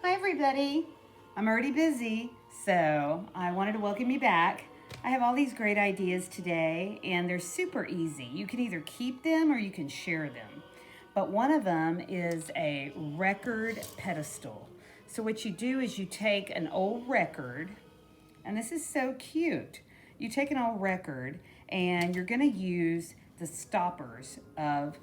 Hi everybody. I'm already busy, so I wanted to welcome you back. I have all these great ideas today, and they're super easy. You can either keep them or you can share them. But one of them is a record pedestal. So what you do is you take an old record, and this is so cute. You take an old record and you're going to use the stoppers of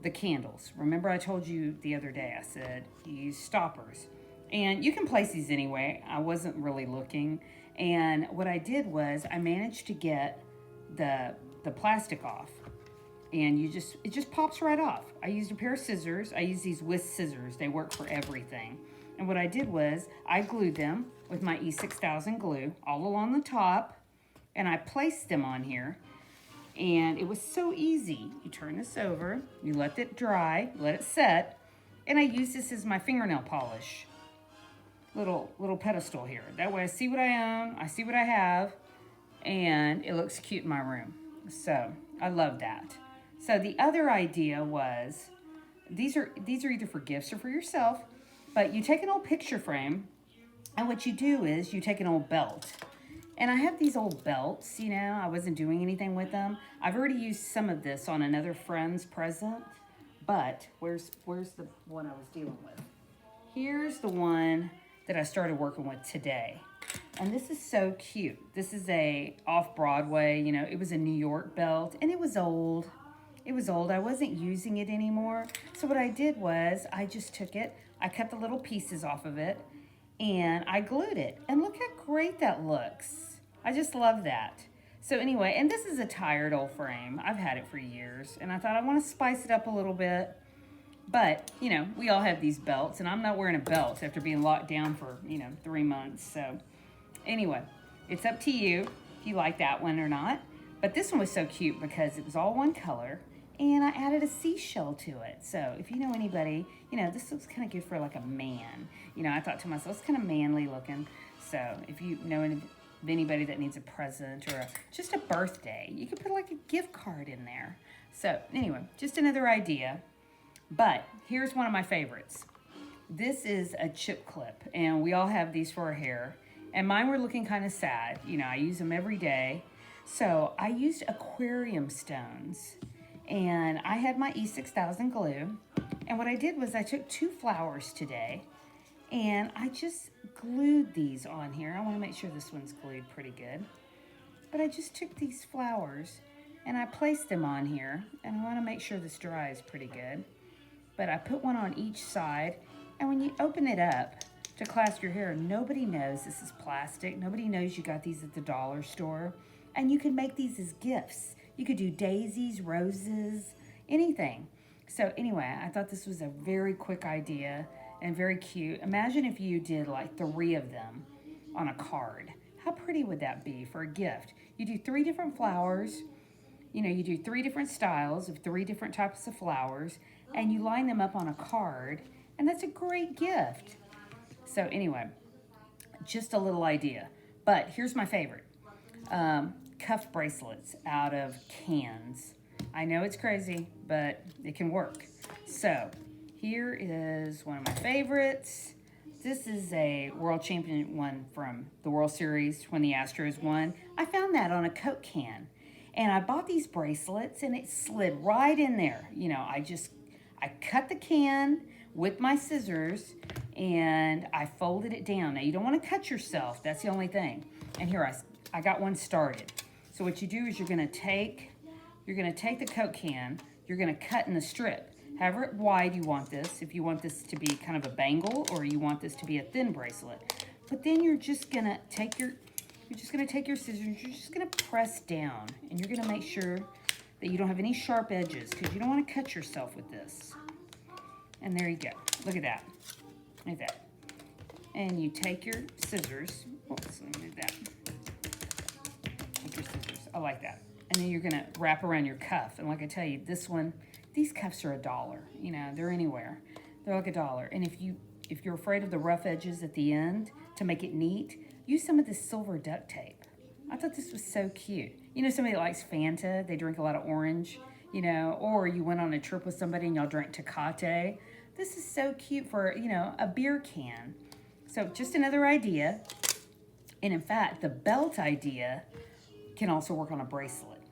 the candles. Remember I told you the other day, I said you use stoppers. And you can place these anyway. I wasn't really looking. And what I did was I managed to get the plastic off. And it just pops right off. I used a pair of scissors. I use these whisk scissors. They work for everything. And what I did was I glued them with my E6000 glue all along the top, and I placed them on here. And it was so easy. You turn this over, you let it dry, let it set, and I use this as my fingernail polish. Little pedestal here. That way I see what I own, I see what I have, and it looks cute in my room. So I love that. So the other idea was these are either for gifts or for yourself, but you take an old picture frame, and what you do is you take an old belt. And I have these old belts, I wasn't doing anything with them. I've already used some of this on another friend's present, but where's the one I was dealing with? Here's the one that I started working with today. And this is so cute. This is a off-Broadway, it was a New York belt, and it was old. It was old. I wasn't using it anymore. So what I did was I just took it, I cut the little pieces off of it, and I glued it. And look how great that looks. I just love that. So anyway, and this is a tired old frame. I've had it for years, and I thought I want to spice it up a little bit. But, we all have these belts, and I'm not wearing a belt after being locked down for, 3 months. So anyway, it's up to you if you like that one or not. But this one was so cute because it was all one color, and I added a seashell to it. So if you know anybody, this looks kind of good for like a man. I thought to myself, it's kind of manly looking. So if you know anybody that needs a present or just a birthday, you could put like a gift card in there. So anyway, just another idea. But here's one of my favorites. This is a chip clip, and we all have these for our hair. And mine were looking kind of sad. I use them every day. So I used aquarium stones, and I had my E6000 glue. And what I did was I took 2 flowers today, and I just glued these on here. I want to make sure this one's glued pretty good. But I just took these flowers, and I placed them on here, and I want to make sure this dries pretty good. But I put one on each side, and when you open it up to clasp your hair, nobody knows this is plastic. Nobody knows you got these at the dollar store. And you can make these as gifts. You could do daisies, roses, anything. So anyway, I thought this was a very quick idea and very cute. Imagine if you did like 3 of them on a card. How pretty would that be for a gift? You do 3 different flowers. You do 3 different styles of 3 different types of flowers, and you line them up on a card, and that's a great gift. So anyway, just a little idea. But here's my favorite. Cuff bracelets out of cans. I know it's crazy, but it can work. So here is one of my favorites. This is a world champion one from the World Series when the Astros won. I found that on a Coke can. And I bought these bracelets, and it slid right in there. I cut the can with my scissors, and I folded it down. Now, you don't want to cut yourself. That's the only thing. And here, I got one started. So what you do is you're going to take the Coke can, you're going to cut in the strip. However wide you want this, if you want this to be kind of a bangle or you want this to be a thin bracelet. But then you're just going to take your scissors, you're just going to press down, and you're going to make sure that you don't have any sharp edges because you don't want to cut yourself with this. And there you go. Look at that. Look at that. And you take your scissors. Oops, let me move that. Take your scissors. I like that. And then you're going to wrap around your cuff. And like I tell you, these cuffs are $1. They're anywhere. They're like $1. And if you're afraid of the rough edges at the end to make it neat, use some of this silver duct tape. I thought this was so cute. Somebody that likes Fanta, they drink a lot of orange, or you went on a trip with somebody and y'all drank Tecate. This is so cute for, you know, a beer can. So just another idea. And in fact, the belt idea can also work on a bracelet.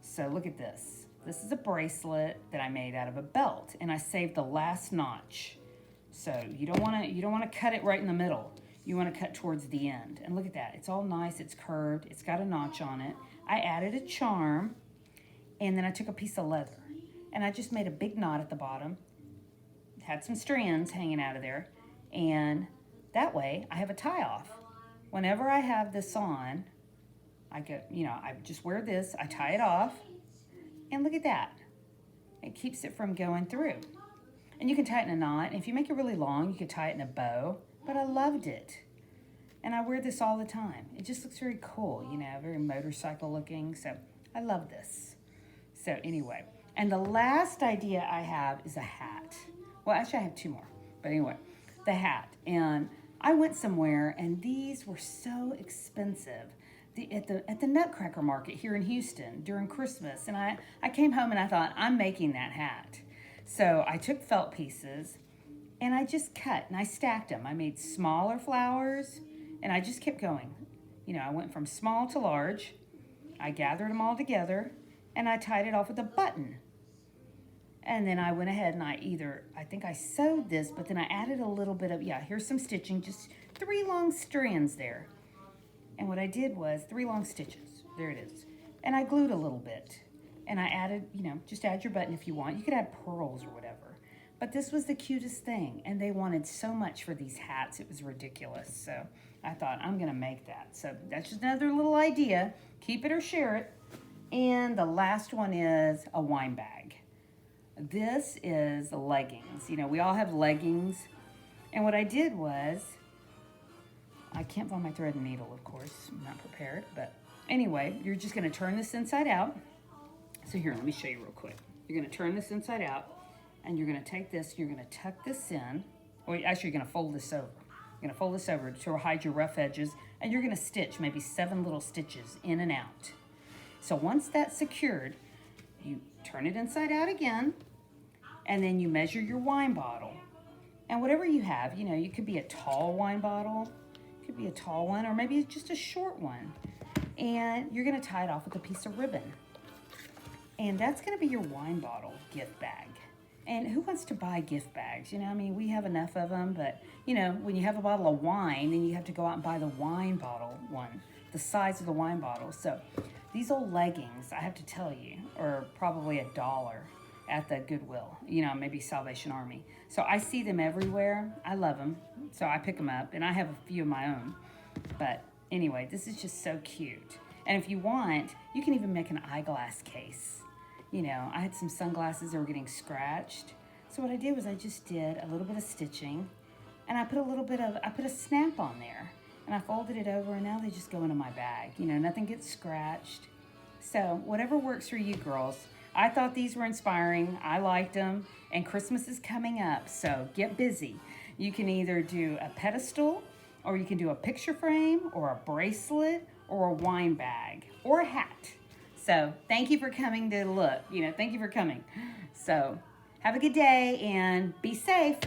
So look at this. This is a bracelet that I made out of a belt, and I saved the last notch. So you don't want to cut it right in the middle. You want to cut towards the end. And look at that. It's all nice. It's curved. It's got a notch on it. I added a charm, and then I took a piece of leather, and I just made a big knot at the bottom. It had some strands hanging out of there, and that way I have a tie off. Whenever I have this on, I just wear this, I tie it off, and look at that. It keeps it from going through. And you can tie it in a knot. If you make it really long, you could tie it in a bow, but I loved it. And I wear this all the time. It just looks very cool, you know, very motorcycle looking, so I love this. So anyway, and the last idea I have is a hat. Well, actually I have two more, but anyway, the hat. And I went somewhere and these were so expensive. At the Nutcracker Market here in Houston during Christmas, and I came home and I thought, I'm making that hat. So I took felt pieces and I just cut and I stacked them. I made smaller flowers and I just kept going. You know, I went from small to large. I gathered them all together and I tied it off with a button. And then I went ahead and I think I sewed this, but then I added a little bit of, here's some stitching, just 3 long strands there. And what I did was 3 long stitches. There it is. And I glued a little bit. And I added, you know, just add your button if you want. You could add pearls or whatever. But this was the cutest thing. And they wanted so much for these hats. It was ridiculous. So I thought, I'm going to make that. So that's just another little idea. Keep it or share it. And the last one is a wine bag. This is leggings. You know, we all have leggings. And what I did was, I can't find my thread and needle, of course. I'm not prepared. But anyway, you're just going to turn this inside out. So here, let me show you real quick. You're going to turn this inside out. And you're going to take this, you're going to tuck this in. Or actually, you're going to fold this over. You're going to fold this over to hide your rough edges. And you're going to stitch maybe 7 little stitches in and out. So once that's secured, you turn it inside out again. And then you measure your wine bottle. And whatever you have, you know, you could be a tall wine bottle. Could be a tall one, or maybe it's just a short one. And you're going to tie it off with a piece of ribbon. And that's going to be your wine bottle gift bag. And who wants to buy gift bags? You know, I mean, we have enough of them, but, you know, when you have a bottle of wine, then you have to go out and buy the wine bottle one, the size of the wine bottle. So these old leggings, I have to tell you, are probably $1 at the Goodwill, you know, maybe Salvation Army. So I see them everywhere. I love them. So I pick them up, and I have a few of my own. But anyway, this is just so cute. And if you want, you can even make an eyeglass case. You know, I had some sunglasses that were getting scratched. So what I did was I just did a little bit of stitching, and I put a snap on there, and I folded it over, and now they just go into my bag. You know, nothing gets scratched. So whatever works for you girls. I thought these were inspiring. I liked them, and Christmas is coming up, so get busy. You can either do a pedestal, or you can do a picture frame, or a bracelet, or a wine bag, or a hat. So thank you for coming to look. You know, thank you for coming. So have a good day and be safe.